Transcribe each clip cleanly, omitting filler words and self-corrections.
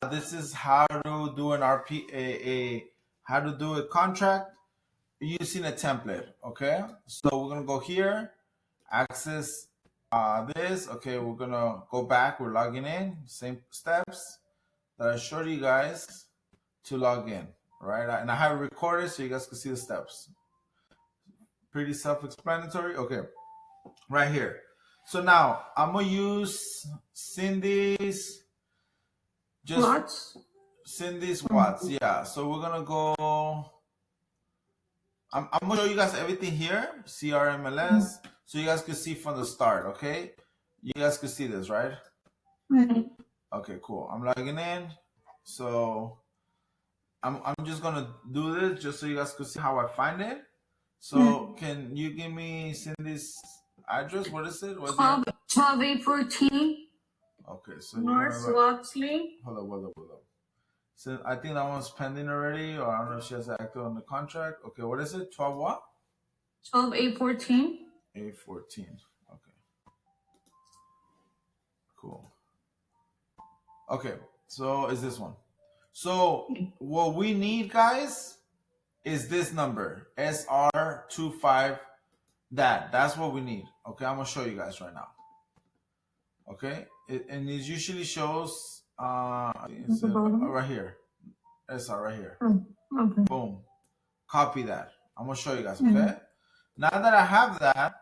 this is how to do an RPA, how to do a contract using a template. Okay, so we're gonna go here, access this. Okay, we're gonna go back. We're logging in. Same steps that I showed you guys to log in, right? And I have it recorded so you guys can see the steps. Pretty self-explanatory. Okay, right here. So now I'm gonna use Cindy's Cindy's Watts. Yeah. So we're gonna go. I'm gonna show you guys everything here, CRMLS, so you guys can see from the start. Okay, you guys can see this, right? Okay, cool. I'm logging in. So I'm just gonna do this just so you guys can see how I find it. So can you give me Cindy's address? What is it? 12814. Okay, so North Loxley. Hold up. So I think that one's pending already, or I don't know if she has active on the contract. Okay, what is it? 12 what? 12814. 814. Okay. Cool. Okay, so is this one. So what we need, guys, is this number, SR25. That's what we need. Okay, I'm gonna show you guys right now. Okay, and it usually shows right here. SR right here. Okay. Boom. Copy that. I'm gonna show you guys. Okay. Now that I have that,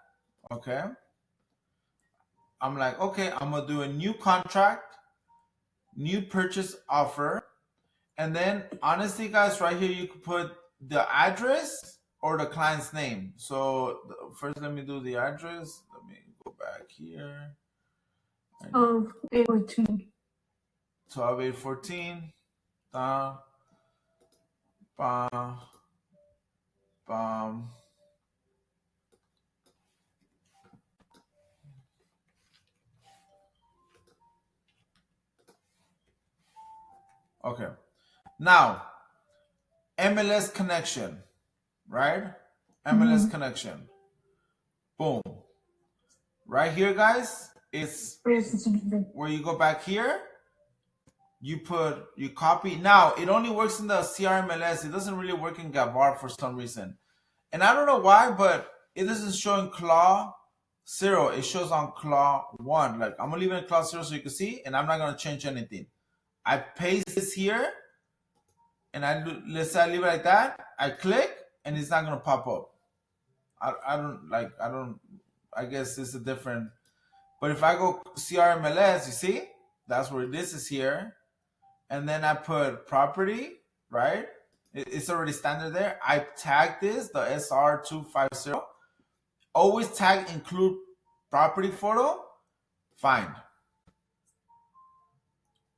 okay, I'm like, okay, I'm gonna do a new contract, new purchase offer, and then honestly, guys, right here you could put the address or the client's name. So first, let me do the address. Let me go back here. 12814. 12814. Okay. Now, MLS connection, right? MLS connection. Boom. Right here, guys, is where you go back here. You copy. Now, it only works in the CRMLS. It doesn't really work in Gavar for some reason. And I don't know why, but it doesn't show in claw 0. It shows on claw 1. Like, I'm going to leave it in claw 0 so you can see, and I'm not going to change anything. I paste this here, and let's say I leave it like that. I click, and it's not going to pop up. I guess it's a different. But if I go CRMLS, you see, that's where this is here. And then I put property, right? It's already standard there. I tag this, the SR250. Always tag include property photo. Find.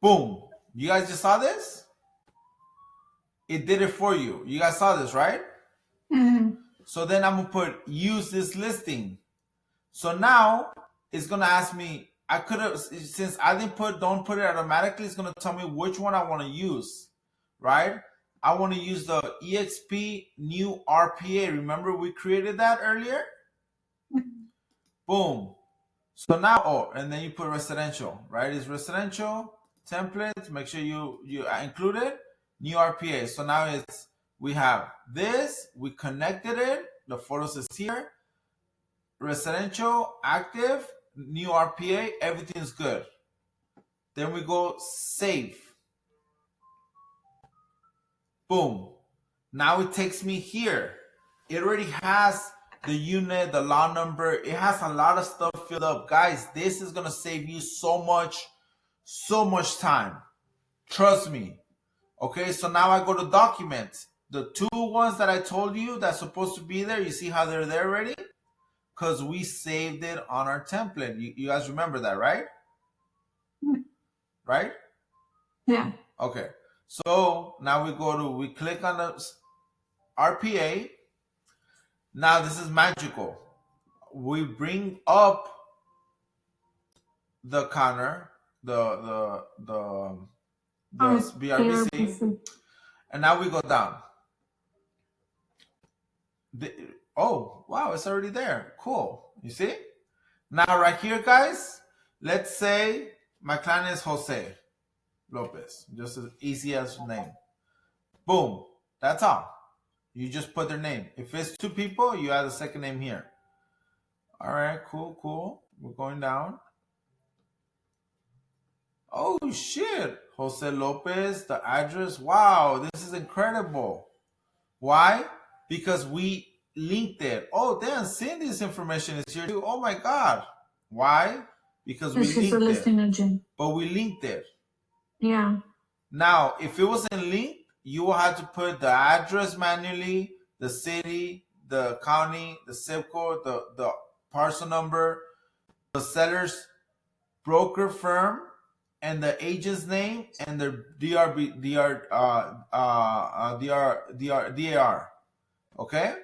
Boom. You guys just saw this? It did it for you. You guys saw this, right? So then I'm going to put use this listing. So now it's going to ask me, I could have, since I didn't don't put it automatically, it's going to tell me which one I want to use, right? I want to use the EXP new RPA. Remember we created that earlier? Boom. So now, and then you put residential, right? It's residential, templates, make sure you include it, new RPA. So now we have this, we connected it, the photos is here, residential, active, new RPA, everything's good. Then we go save. Boom. Now it takes me here. It already has the unit, the lot number. It has a lot of stuff filled up. Guys, this is going to save you so much time. Trust me. Okay, so now I go to documents. The two ones that I told you that's supposed to be there, you see how they're there already? Because we saved it on our template. You guys remember that, right? Right? Yeah. Okay. So now we click on the RPA. Now this is magical. We bring up the counter, the BRBC, and now we go down. Oh, wow, it's already there. Cool. You see? Now right here, guys, let's say my client is Jose. Lopez. Just as easy as name. Boom. That's all. You just put their name. If it's two people, you add the second name here. All right, cool. We're going down. Oh shit. Jose Lopez, the address. Wow, this is incredible. Why? Because we linked it. Oh, damn, Cindy's information is here too. Oh my God. Why? Because we This is the linked it. listing agent. But we linked it. Yeah. Now, if it wasn't linked, you will have to put the address manually, the city, the county, the zip code, the parcel number, the seller's broker firm, and the agent's name, and the DAR. Okay?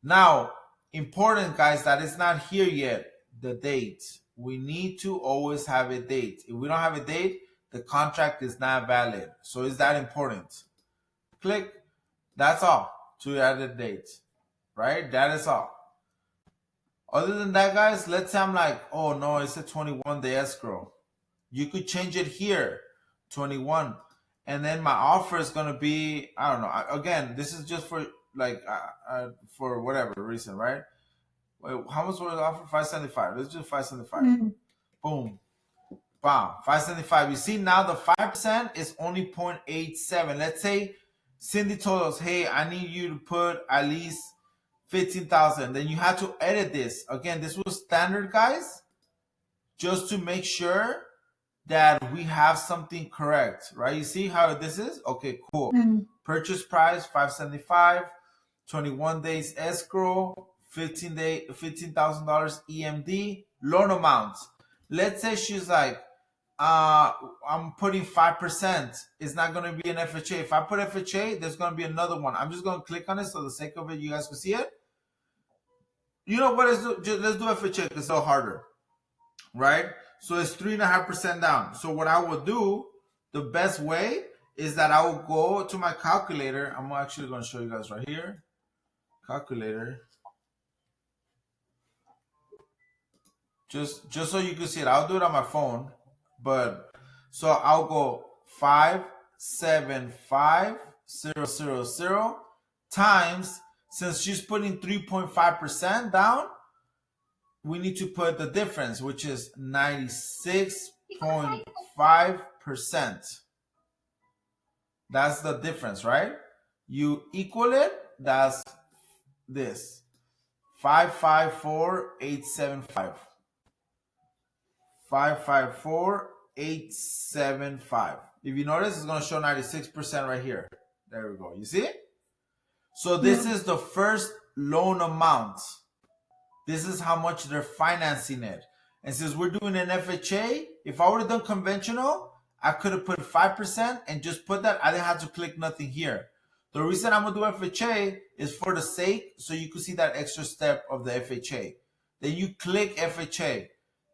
Now, important, guys, that is not here yet, the date. We need to always have a date. If we don't have a date, the contract is not valid. So is that important? Click. That's all to add a date, right? That is all. Other than that, guys, let's say I'm like, oh no, it's a 21-day escrow. You could change it here, 21. And then my offer is going to be, I don't know. Again, this is just for like, for whatever reason, right? Wait, how much was the offer? 575. Let's do 575. Mm-hmm. Boom. Bam. 575. You see now the 5% is only 0.87. Let's say Cindy told us, hey, I need you to put at least 15,000. Then you have to edit this. Again, this was standard, guys, just to make sure that we have something correct, right? You see how this is? Okay, cool. Mm-hmm. Purchase price, 575, 21 days escrow, $15,000 EMD, loan amount. Let's say she's like, I'm putting 5%. It's not going to be an FHA. If I put FHA, there's going to be another one. I'm just going to click on it so for the sake of it, you guys can see it. You know what? Let's do FHA because it's a little harder, right? So it's 3.5% down. So what I will do, the best way is that I will go to my calculator. I'm actually going to show you guys right here. Calculator. Just so you can see it. I'll do it on my phone. But so I'll go 575,000 times, since she's putting 3.5% down, we need to put the difference, which is 96.5%. That's the difference, right? You equal it, that's this. 554,875. 554,875. If you notice, it's going to show 96% right here. There we go. You see? So this is the first loan amount. This is how much they're financing it. And since we're doing an FHA, if I would have done conventional, I could have put 5% and just put that. I didn't have to click nothing here. The reason I'm going to do FHA is for the sake, so you can see that extra step of the FHA. Then you click FHA.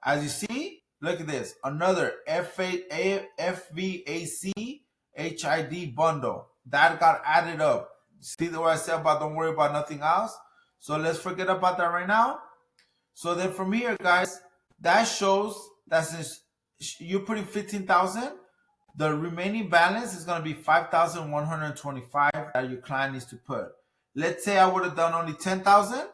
As you see, look at this. Another FVAC HID bundle. That got added up. See what I said about don't worry about nothing else? So let's forget about that right now. So then from here, guys, that shows that since you're putting 15,000, the remaining balance is going to be 5,125 that your client needs to put. Let's say I would have done only 10,000.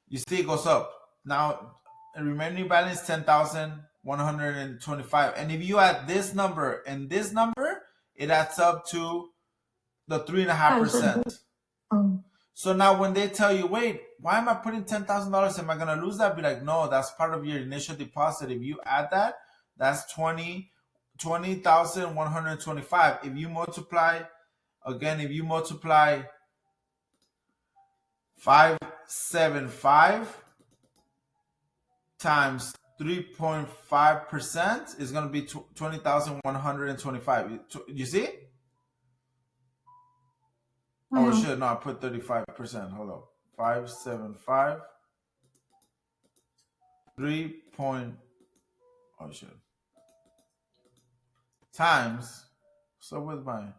You see it goes up. Now, the remaining balance 10,125. And if you add this number and this number, it adds up to the 3.5%. So now when they tell you, wait, why am I putting $10,000? Am I going to lose that? Be like, no, that's part of your initial deposit. If you add that, that's 20,125. If you multiply, again, if you multiply 575 times 3.5% is going to be 20,125. You see? Oh, shit. No, I put 35%. Hold up. 575. 3. Oh, shit. Times. So with my.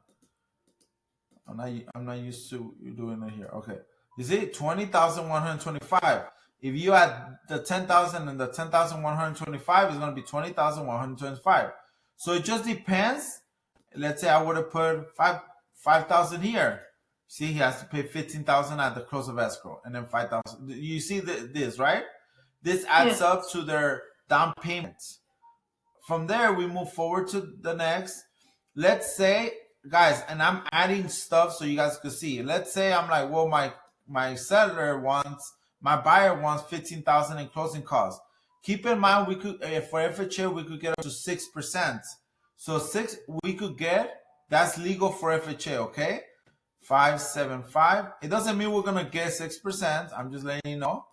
I'm not used to you doing it here. Okay. You see? 20,125. If you add the 10,000 and the 10,125, it's going to be 20,125. So it just depends. Let's say I would have put 5,000 here. See, he has to pay 15,000 at the close of escrow, and then 5,000. You see this, right? This adds up to their down payment. From there, we move forward to the next. Let's say, guys, and I'm adding stuff so you guys could see. Let's say I'm like, well, my buyer wants 15,000 in closing costs. Keep in mind, we could for FHA we could get up to 6%. So we could get, that's legal for FHA, okay? 575. It doesn't mean we're gonna get 6%. I'm just letting you know.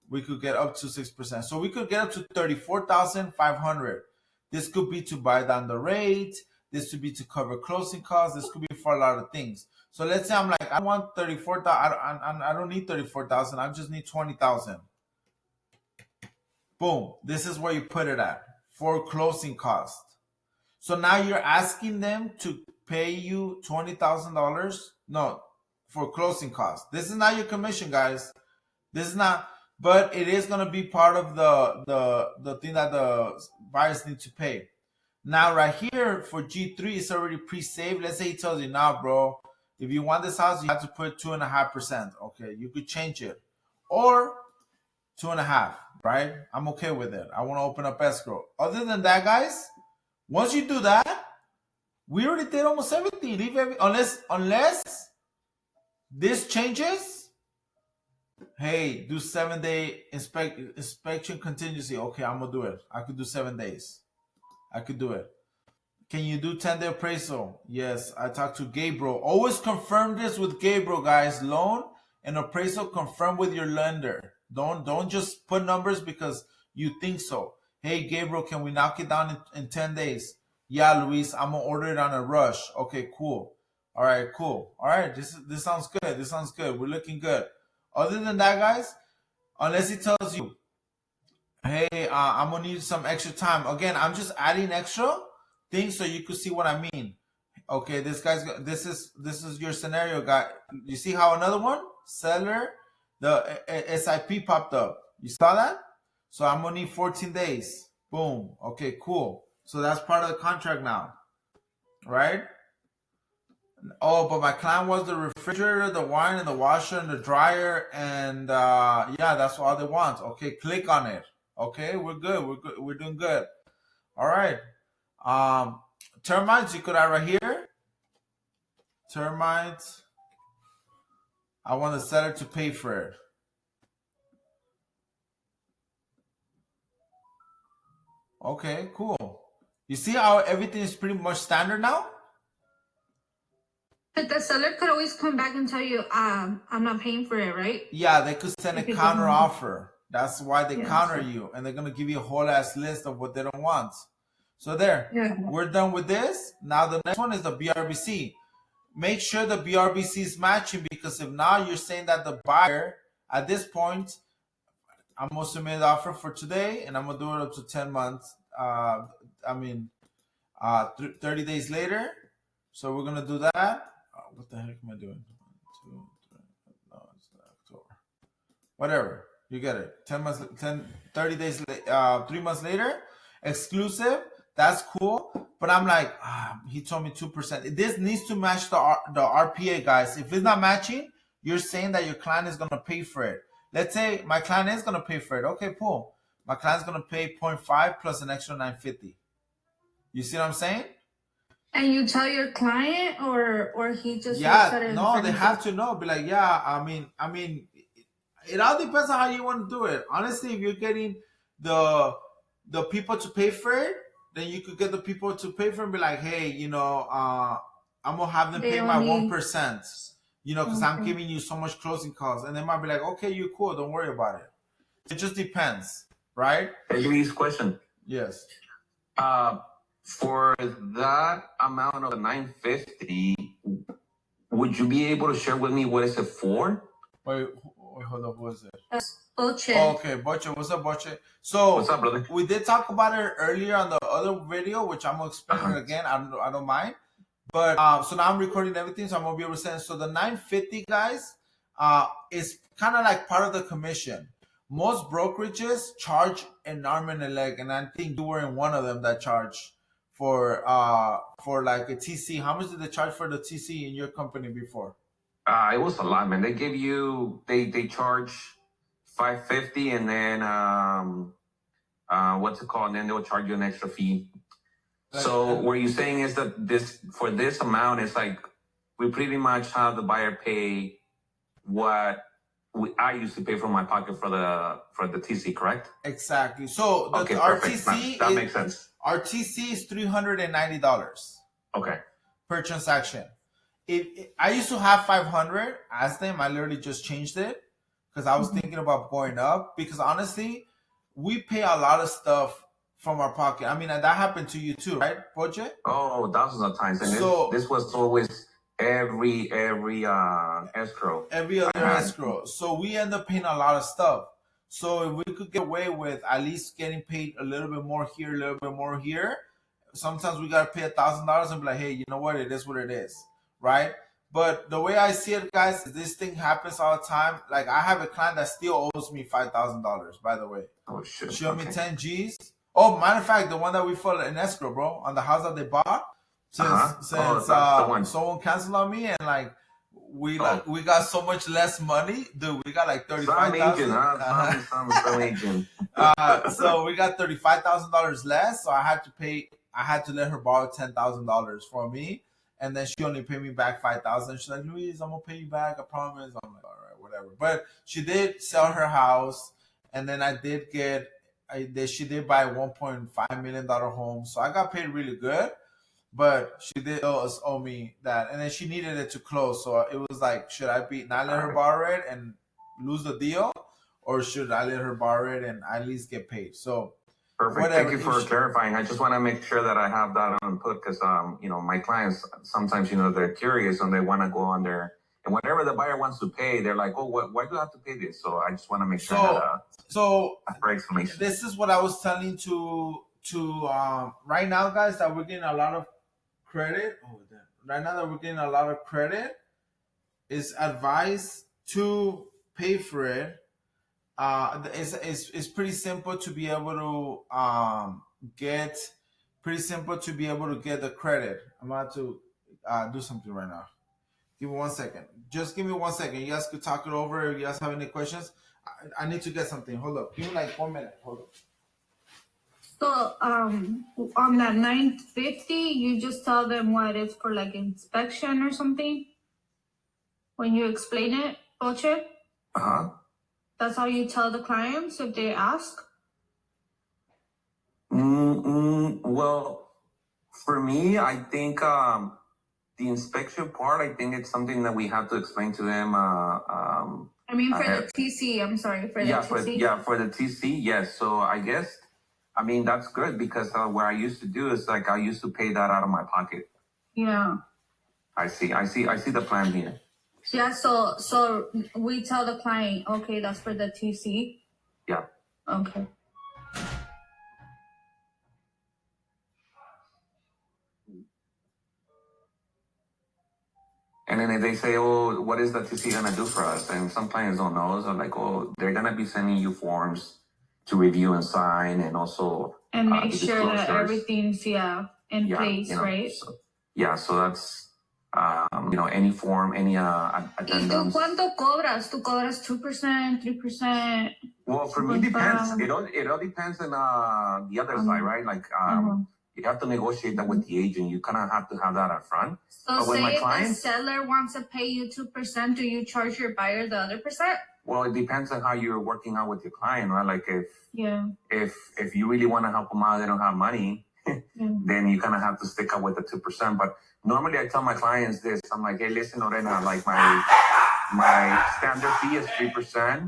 We could get up to 6%. So we could get up to 34,500. This could be to buy down the rate. This could be to cover closing costs. This could be for a lot of things. So let's say I'm like, I want 34,000. I don't need 34,000. I just need 20,000. Boom. This is where you put it at for closing cost. So now you're asking them to pay you $20,000. No, for closing costs. This is not your commission, guys. This is not. But it is going to be part of the thing that the buyers need to pay. Now, right here for G3, it's already pre-saved. Let's say he tells you, nah, bro, if you want this house, you have to put 2.5%. Okay, you could change it. Or 2.5, right? I'm okay with it. I want to open up escrow. Other than that, guys, once you do that, we already did almost everything. Unless this changes. Hey, do 7-day inspection contingency. Okay, I'm gonna do it. I could do 7 days. I could do it. Can you do 10-day appraisal? Yes, I talked to Gabriel. Always confirm this with Gabriel, guys. Loan and appraisal, confirm with your lender. Don't just put numbers because you think so. Hey, Gabriel, can we knock it down in 10 days? Yeah, Luis, I'm gonna order it on a rush. Okay, cool. All right, cool. All right, this sounds good. This sounds good. We're looking good. Other than that, guys, unless he tells you, hey, I'm gonna need some extra time. Again, I'm just adding extra things so you could see what I mean. Okay, this is your scenario, guy. You see how another one, seller, the SIP popped up. You saw that? So I'm gonna need 14 days. Boom. Okay, cool. So that's part of the contract now, right? Oh, but my client was the refrigerator, the wine, and the washer, and the dryer, and yeah, that's all they want. Okay, click on it. Okay, we're good. We're good. We're doing good. All right. Termites, you could add right here. Termites. I want the seller to pay for it. Okay, cool. You see how everything is pretty much standard now? But the seller could always come back and tell you, I'm not paying for it, right? Yeah, they could send a counter offer. That's why they counter you, and they're gonna give you a whole ass list of what they don't want. So there, we're done with this. Now the next one is the BRBC. Make sure the BRBC is matching, because if not, you're saying that the buyer at this point, I'm gonna submit the offer for today, and I'm gonna do it up to 10 months. 30 days later. So we're gonna do that. What the heck am I doing? 1, 2, 3, no, it's October. Whatever, you get it. 30 days, 3 months later, exclusive. That's cool. But I'm like, he told me 2%. This needs to match the RPA, guys. If it's not matching, you're saying that your client is gonna pay for it. Let's say my client is gonna pay for it. Okay, cool. My client's gonna pay 0.5 plus an extra 950. You see what I'm saying? And you tell your client, or he just no, they have to know. Be like, yeah, I mean, it all depends on how you want to do it. Honestly, if you're getting the people to pay for it, then you could get the people to pay for it and be like, hey, I'm gonna have them pay my 1%, because I'm giving you so much closing costs, and they might be like, okay, you're cool, don't worry about it. It just depends, right? Hey, Luis, question. Yes. For that amount of 950, would you be able to share with me what is it for? Wait, hold up, what is it? That's bullshit. Oh, okay, Boche, what's up, Boche? So What's up, brother? we did talk about it earlier on the other video, which I'm gonna explain it again. I don't mind. But so now I'm recording everything, so I'm gonna be able to send. So the 950, guys, is kind of like part of the commission. Most brokerages charge an arm and a leg, and I think you were in one of them that charge for like a TC. How much did they charge for the TC in your company before? It was a lot, man. They give you they charge $550, and then what's it called? And then they'll charge you an extra fee. So what you're saying is that this amount is like we pretty much have the buyer pay what I used to pay from my pocket for the TC, correct? Exactly. So Okay, our perfect. TC That makes sense. Our TC is $390 Okay. per transaction. I used to have 500. Ask them. I literally just changed it because I was thinking about going up. Because honestly, we pay a lot of stuff from our pocket. I mean, that happened to you too, right, Poche? Oh, thousands of times. And So this was always every escrow. Every other escrow. So we end up paying a lot of stuff. So if we could get away with at least getting paid a little bit more here, a little bit more here, sometimes we gotta pay $1,000 and be like, hey, you know what? It is what it is, right? But the way I see it, guys, is this thing happens all the time. Like I have a client that still owes me $5,000. By the way, Oh shit. she owed me 10 G's. Oh, matter of fact, the one that we filed in escrow, bro, on the house that they bought, since someone canceled on me, and like we got so much less money, dude. We got like $35,000. Some agent. So we got $35,000 less. So I had to let her borrow $10,000 from me, and then she only paid me back $5,000. She's like, Luis, I'm gonna pay you back, I promise. I'm like, all right, whatever. But she did sell her house, and then she did buy a $1.5 million home. So I got paid really good. But she did owe me that, and then she needed it to close. So it was like, should I not let her borrow it and lose the deal, or should I let her borrow it and at least get paid? So perfect. Whatever. Thank you for clarifying. I just want to make sure that I have that on input because my clients sometimes they're curious and they want to go on there, and whenever the buyer wants to pay, they're like, oh, why do I have to pay this? So I just want to make sure for explanation. This is what I was telling to right now, guys, that we're getting a lot of credit. Right now that we're getting a lot of credit, is advised to pay for it. It's pretty simple to be able to get the credit. I'm about to do something right now. Give me 1 second. Just give me 1 second. You guys could talk it over. If you guys have any questions, I need to get something. Hold up. Give me like 1 minute. Hold up. So on that 950, you just tell them what it's for, like inspection or something. When you explain it, Poche. That's how you tell the clients if they ask. Well, for me, I think the inspection part, I think it's something that we have to explain to them. I mean, for the TC. I'm sorry, for the TC. For the TC, yes. So I guess. I mean, that's good because what I used to do is like I used to pay that out of my pocket. Yeah. I see the plan here. Yeah, so we tell the client, okay, that's for the TC. Yeah. Okay. And then if they say, oh, what is the TC gonna do for us? And some clients don't know. So like, oh, they're gonna be sending you forms to review and sign, and also make sure that everything's in place, right? So that's any form, any addendums. ¿Y tú cuánto cobras? ¿Tú cobras 2%, 3%? Well, for me, it depends. It all depends on the other side, right? Like you have to negotiate that with the agent. You kind of have to have that up front. So but say if the seller wants to pay you 2%, do you charge your buyer the other percent? Well, it depends on how you're working out with your client, right? Like if you really want to help them out, they don't have money, then you kind of have to stick up with the 2%. But normally I tell my clients this. I'm like, hey, listen, Lorena, like my standard fee is 3%.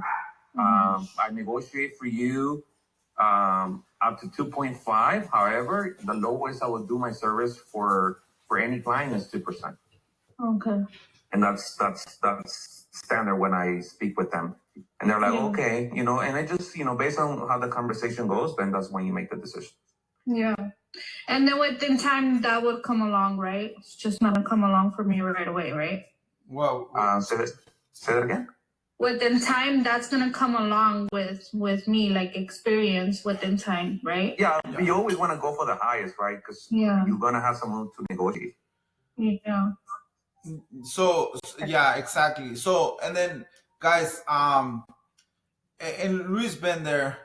I negotiate for you up to 2.5. However, the lowest I would do my service for any client is 2%. Okay. And that's standard when I speak with them. And they're like, okay, and I just, based on how the conversation goes, then that's when you make the decision. Yeah. And then within time that would come along, right? It's just not gonna come along for me right away, right? Well, say that again. within time, that's gonna come along with me, like experience within time, right? Yeah, you always want to go for the highest, right? Because you're gonna have some room to negotiate. Yeah. So yeah, exactly. So and then guys, and Luis been there,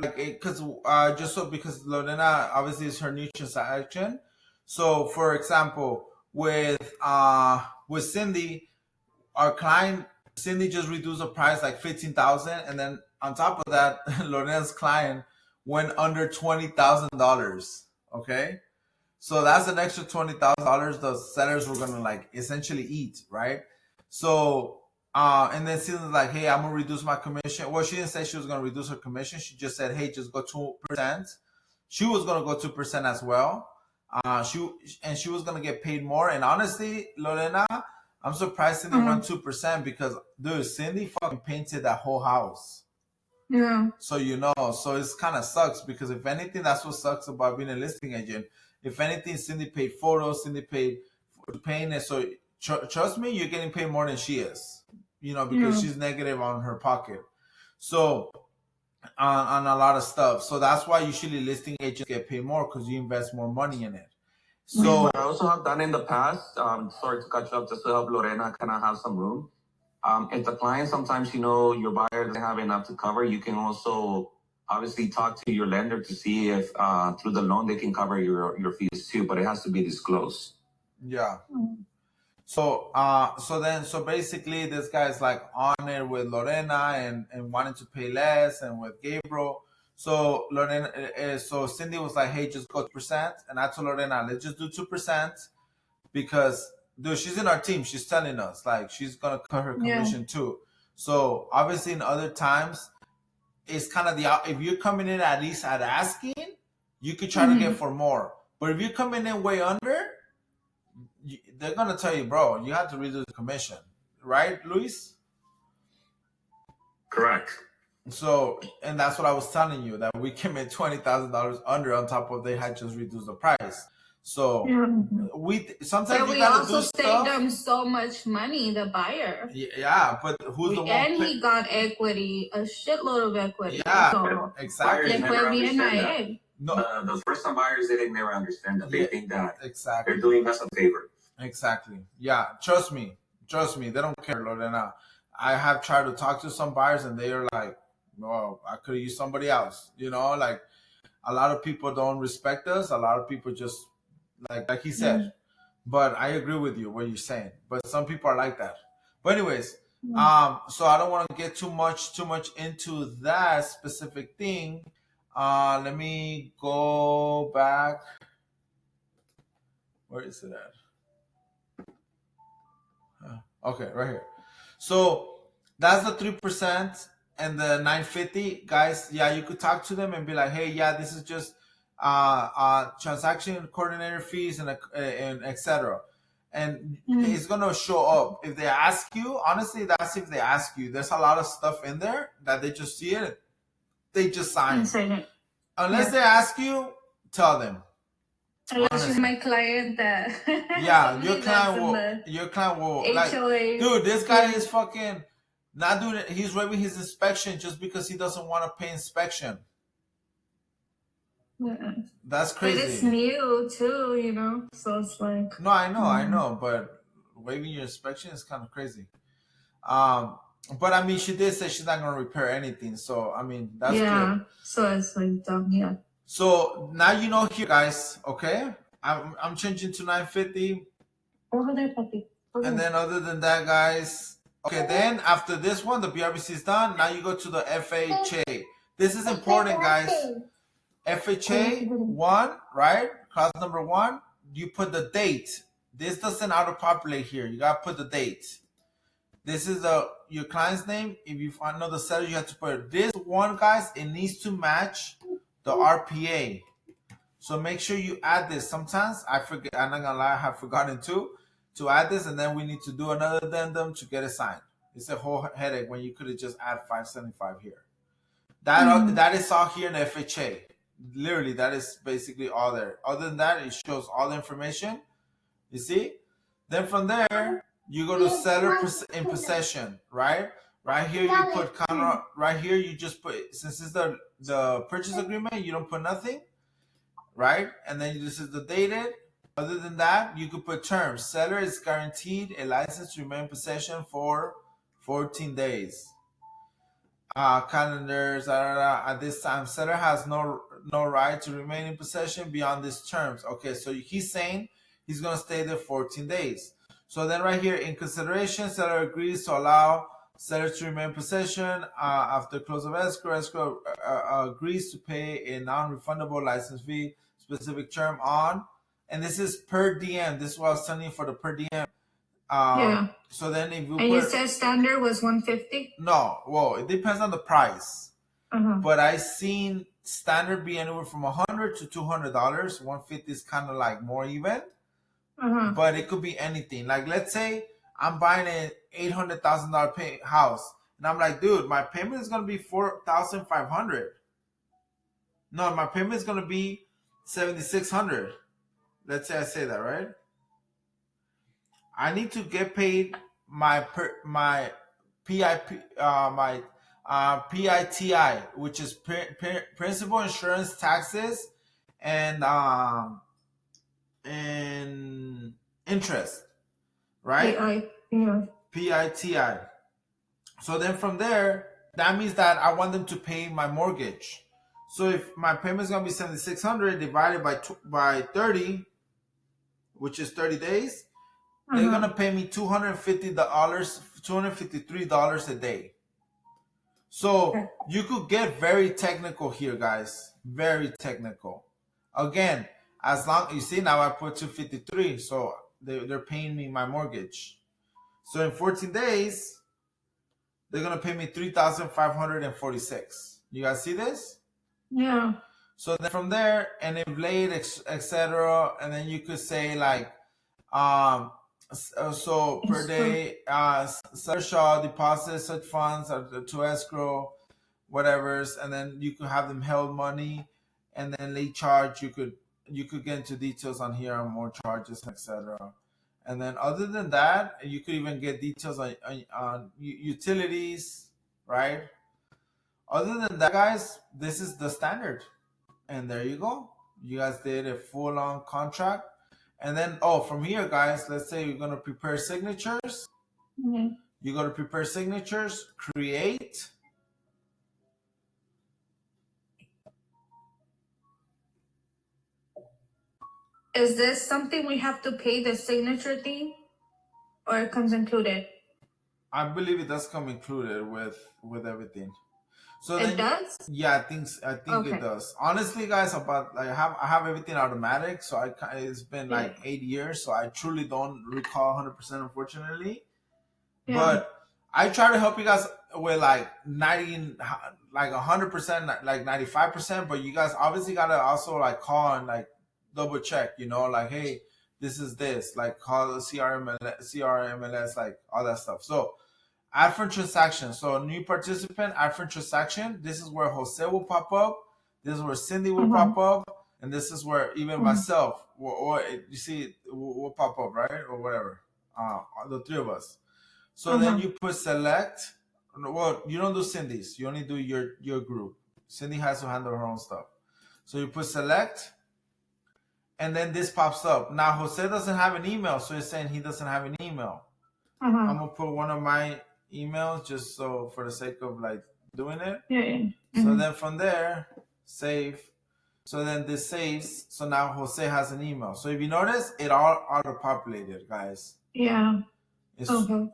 because just so because Lorena obviously is her new transaction. So for example, with Cindy, our client Cindy just reduced the price like 15,000, and then on top of that, Lorena's client went under $20,000. Okay, so that's an extra $20,000 the sellers were gonna like essentially eat, right? So and then Cindy's like, hey, I'm gonna reduce my commission. Well, she didn't say she was gonna reduce her commission. She just said, hey, just go 2%. She was gonna go 2% as well. She was gonna get paid more. And honestly, Lorena, I'm surprised Cindy went 2% because dude, Cindy fucking painted that whole house. Yeah. So so it's kind of sucks because if anything, that's what sucks about being a listing agent. If anything, Cindy paid photos, Cindy paid for paying it. So trust me, you're getting paid more than she is, because she's negative on her pocket. So on a lot of stuff. So that's why usually listing agents get paid more because you invest more money in it. So what I also have done in the past, sorry to cut you up, just to help Lorena kind of have some room. If the client sometimes, your buyer doesn't have enough to cover, you can also obviously talk to your lender to see if through the loan they can cover your fees too, but it has to be disclosed. Yeah. So basically this guy's like on it with Lorena and wanting to pay less, and with Gabriel. So so Cindy was like, hey, just go 2%. And I told Lorena, let's just do 2% because dude, she's in our team. She's telling us like she's gonna cut her commission too. So obviously in other times, it's kind of if you're coming in at least at asking, you could try to get for more. But if you're coming in way under, they're gonna tell you, bro, you have to reduce the commission, right, Luis? Correct. So, and that's what I was telling you, that we came in $20,000 under on top of they had just reduced the price. So we sometimes you gotta do stuff. We also saved them so much money, the buyer. Yeah, but who's the one? And he got equity, a shitload of equity. Yeah, so exactly. No, the first-time buyers, they never understand that. They think that they're doing us a favor. Exactly. Yeah, trust me, they don't care, Lorena. I have tried to talk to some buyers, and they are like, "No, I could have used somebody else." Like a lot of people don't respect us. A lot of people just like he said. But I agree with you what you're saying. But some people are like that. But anyways, so I don't want to get too much into that specific thing. Let me go back. Where is it at? Okay, right here. So that's the 3% and the 950, guys. Yeah, you could talk to them and be like, hey, yeah, this is just transaction coordinator fees and etc. And it's gonna show up if they ask you. Honestly, that's if they ask you. There's a lot of stuff in there that they just see it, they just sign. Unless they ask you, tell them. Unless you're my client that your client will like, dude, this guy is fucking not doing it. He's waiving his inspection just because he doesn't want to pay inspection. That's crazy. But it's new too, so it's like. No, I know, but waiving your inspection is kind of crazy. But I mean, she did say she's not gonna repair anything, so I mean that's good. So it's like dumb, So now here, guys. Okay, I'm changing to 950. Over there, puppy. And then other than that, guys. Okay, then after this one, the BRBC is done. Now you go to the FHA. This is important, guys. FHA 1, right? Clause number 1. You put the date. This doesn't auto-populate here. You gotta put the date. This is your client's name. If you find another seller, you have to put this one, guys. It needs to match the RPA. So make sure you add this. Sometimes I forget. I'm not gonna lie, I have forgotten to add this, and then we need to do another addendum to get it signed. It's a whole headache when you could have just add 575 here. That is all here in FHA. Literally, that is basically all there. Other than that, it shows all the information. You see? Then from there, you go to seller in possession, right? Right here you put counter. Right here you just put, since it's the purchase agreement, you don't put nothing, right? And then this is the dated. Other than that, you could put terms. Seller is guaranteed a license to remain in possession for 14 days. Calendars. At this time, seller has no right to remain in possession beyond these terms. Okay, so he's saying he's gonna stay there 14 days. So then right here, in consideration, seller agrees to allow seller to remain in possession after close of escrow. Escrow agrees to pay a non-refundable license fee, specific term on, and this is per diem. This is what I was telling you for the per diem. Yeah. So then if you and you said standard was 150? No, well, it depends on the price. But I seen standard be anywhere from $100 to $200. 150 is kind of like more even. But it could be anything. Like, let's say I'm buying an $800,000 house, and I'm like, dude, my payment is gonna be $4,500. No, my payment is gonna be $7,600. Let's say I say that, right? I need to get paid my PITI, which is principal, insurance, taxes, and interest, right? PITI. So then from there, that means that I want them to pay my mortgage. So if my payment is gonna be $7,600 divided by 30, which is 30 days, they're gonna pay me $253 a day. So you could get very technical here, guys. Very technical. Again, as long you see now I put 253, so they're paying me my mortgage. So in 14 days, they're gonna pay me $3,546. You guys see this? Yeah. So then from there, and if late, etc., and then you could say like, so per day, seller shall deposit such funds to escrow, whatever's, and then you could have them held money, and then late charge. You could get into details on here on more charges, etc. And then other than that, you could even get details on utilities, right? Other than that, guys, this is the standard, and there you go. You guys did a full-on contract. And then, from here, guys, let's say you're going to prepare signatures. You go to prepare signatures, create. Is this something we have to pay the signature thing, or it comes included? I believe it does come included with everything. So it does? Yeah, I think okay. It does. Honestly, guys, I have everything automatic, so it's been like 8 years, so I truly don't recall 100%, unfortunately. Yeah. But I try to help you guys with like 100%, like 95%. But you guys obviously gotta also like call and like double check, like, hey, this is this, like call the CRMLS, like all that stuff. So add for transaction. So new participant, add for transaction. This is where Jose will pop up. This is where Cindy will pop up. And this is where even myself, or you see, will pop up, right? Or whatever. The three of us. So then you put select. Well, you don't do Cindy's. You only do your group. Cindy has to handle her own stuff. So you put select. And then this pops up. Now, Jose doesn't have an email. So it's saying he doesn't have an email. I'm going to put one of my emails just so for the sake of like doing it. So then from there, save. So then this saves. So now Jose has an email. So if you notice, it all auto-populated, guys. Yeah. It's boom.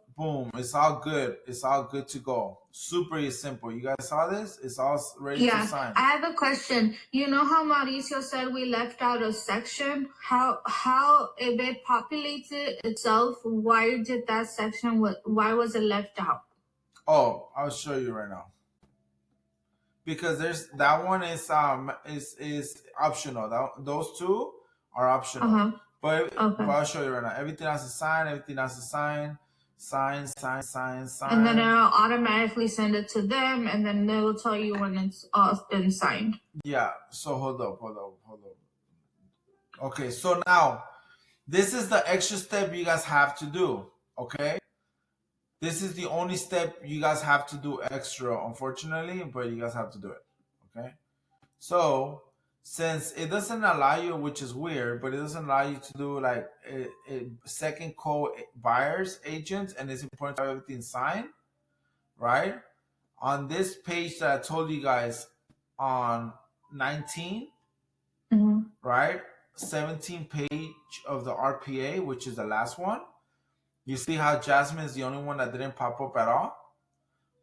It's all good. It's all good to go. Super simple. You guys saw this? It's all ready to sign. I have a question. You know how Mauricio said we left out a section? How if it populates it itself, why did that section, why was it left out? Oh, I'll show you right now. Because that one is optional. Those two are optional. But I'll show you right now. Everything has to sign. Everything has to sign. Sign. And then it'll automatically send it to them, and then they will tell you when it's all been signed. Yeah. So hold up. Okay. So now, this is the extra step you guys have to do. Okay? This is the only step you guys have to do extra, unfortunately, but you guys have to do it. Okay? So, since it doesn't allow you, which is weird, but it doesn't allow you to do like a second co-buyers agents, and it's important to have everything signed, right? On this page that I told you guys on 19, right? 17 page of the RPA, which is the last one. You see how Jasmine is the only one that didn't pop up at all?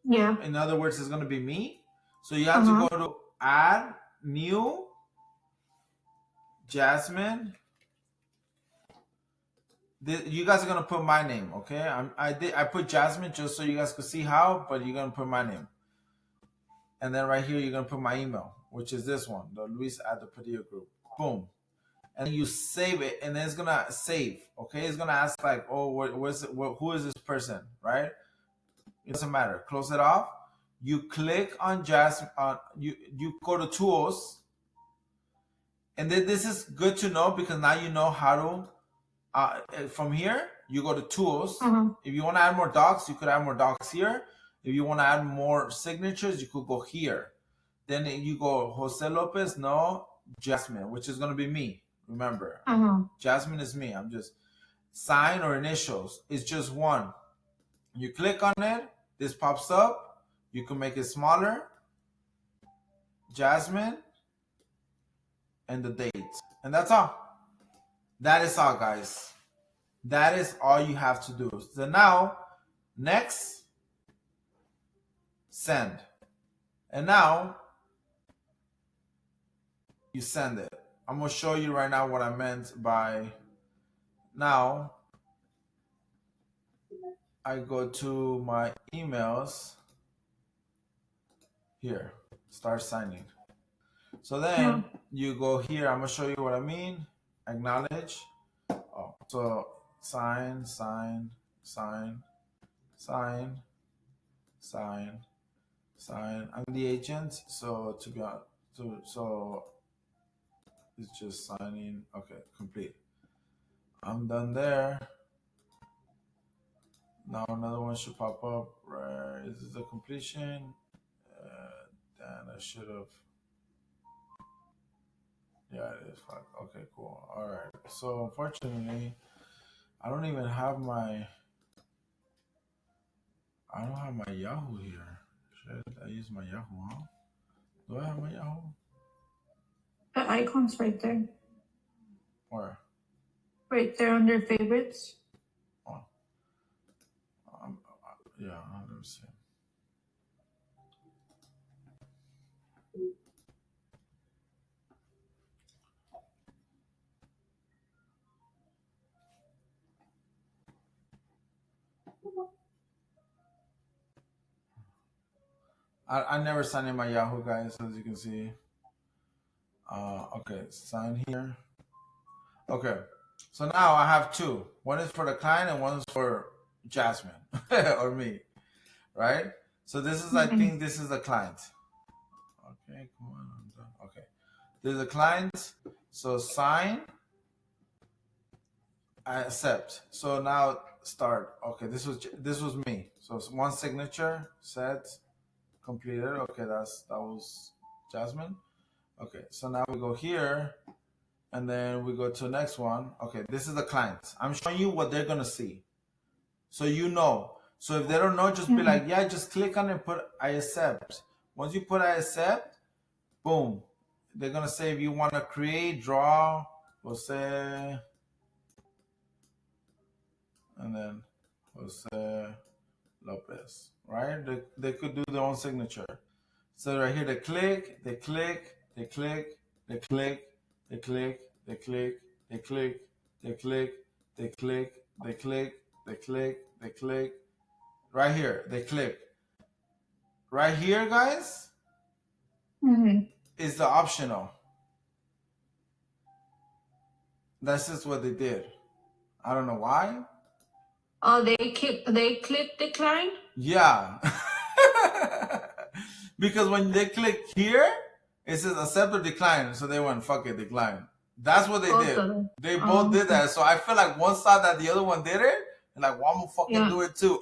Yeah. In other words, it's going to be me. So you have to go to add new Jasmine. You guys are going to put my name, okay? I put Jasmine just so you guys could see how, but you're going to put my name. And then right here, you're going to put my email, which is this one, the Luis at the Padilla group. Boom. And you save it, and then it's going to save, okay? It's going to ask like, oh, who is this person, right? It doesn't matter. Close it off. You click on Jasmine. You go to tools. And then this is good to know because now you know how to, from here, you go to tools. If you want to add more docs, you could add more docs here. If you want to add more signatures, you could go here. Then you go Jose Lopez, no, Jasmine, which is going to be me. Remember, Jasmine is me. I'm just sign or initials. It's just one. You click on it. This pops up. You can make it smaller. Jasmine. And the date. And that's all. That is all, guys. That is all you have to do. So now, next, send. And now, you send it. I'm going to show you right now what I meant by now. I go to my emails. Here, start signing. So then you go here. I'm going to show you what I mean. Acknowledge. Oh, so sign, sign, sign, sign, sign, sign. I'm the agent. So to be honest, so it's just signing. Okay, complete. I'm done there. Now another one should pop up. Right, this is the completion. And I should have. Yeah, it is. Okay, cool. All right. So unfortunately, I don't even have my. I don't have my Yahoo here. Should I use my Yahoo? Huh? Do I have my Yahoo? The icon's right there. Where? Right there under favorites. Oh. Yeah. Let me see. I never sign in my Yahoo, guys, as you can see. Okay, sign here. Okay, so now I have two. One is for the client and one is for Jasmine or me, right? So this is, I think this is the client. Okay, come on. I'm done. Okay, this is the client. So sign. I accept. So now start. Okay, this was me. So it's one signature set. Completed. Okay, that was Jasmine. Okay, so now we go here, and then we go to the next one. Okay, this is the client. I'm showing you what they're gonna see, so you know. So if they don't know, just be like, yeah, just click on it and put I accept. Once you put I accept, boom, they're gonna say if you want to create, draw, Jose, and then Jose Lopez. Right? They could do their own signature. So right here, they click, they click, they click, they click, they click, they click, they click, they click, they click, they click, they click, they click. Right here, they click. Right here, guys, is the optional. That's just what they did. I don't know why. Oh, they click decline? Yeah. Because when they click here, it says accept or decline. So they went, fuck it, decline. That's what they did. They both did that. So I feel like one saw that the other one did it, And like, well, I'm gonna fucking do it too.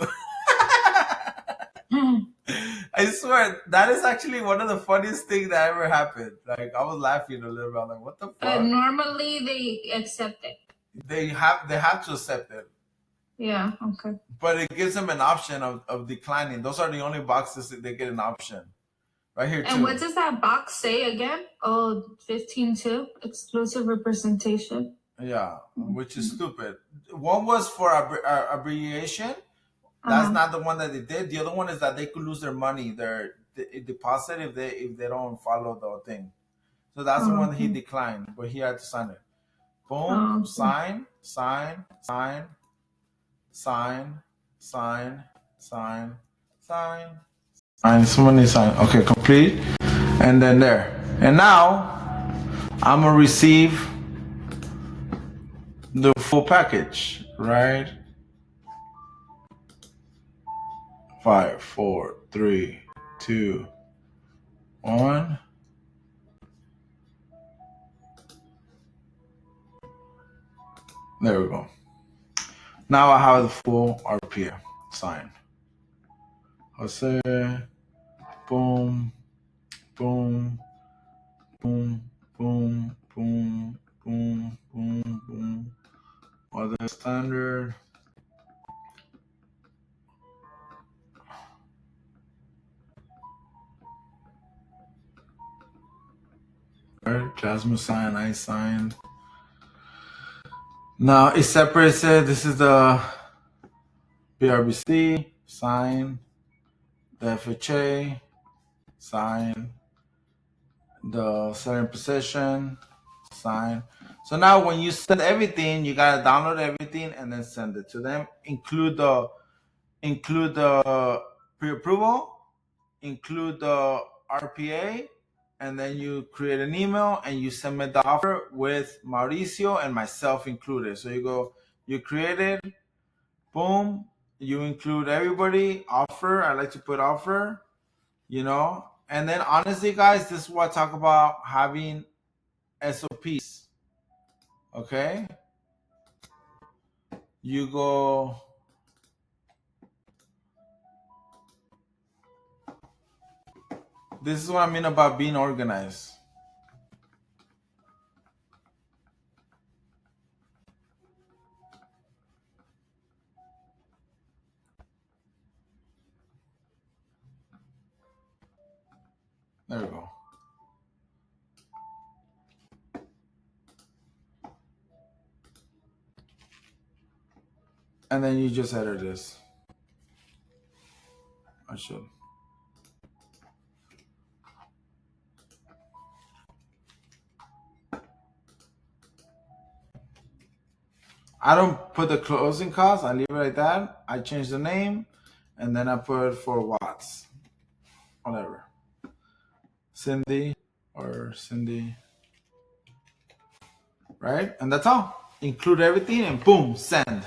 I swear, that is actually one of the funniest things that ever happened. Like, I was laughing a little bit. I'm like, what the fuck? Normally they accept it. They have to accept it. Yeah, okay. But it gives them an option of declining. Those are the only boxes that they get an option. Right here, too. And what does that box say again? Oh, 15.2, exclusive representation. Yeah, which is stupid. One was for abbreviation. That's not the one that they did. The other one is that they could lose their money, their deposit, if they don't follow the thing. So that's the one that he declined, but he had to sign it. Boom, sign. Somebody sign. Okay, complete. And then there. And now I'm gonna receive the full package, right? 5, 4, 3, 2, 1. There we go. Now I have the full RPA signed. Jose, boom, boom, boom, boom, boom, boom, boom, boom. Other standard. Right, Jasmine signed, I signed. Now it's separated. This is the BRBC, sign. The FHA, sign. The selling position, sign. So now when you send everything, you gotta download everything and then send it to them. Include the pre-approval, include the RPA, and then you create an email and you submit the offer with Mauricio and myself included. So you create it, boom, you include everybody, offer. I like to put offer, and then honestly, guys, this is what I talk about having SOPs. Okay? You go. This is what I mean about being organized. There we go. And then you just edit this. I should. I don't put the closing cost. I leave it like that. I change the name, and then I put for watts, whatever. Cindy, right? And that's all. Include everything, and boom, send.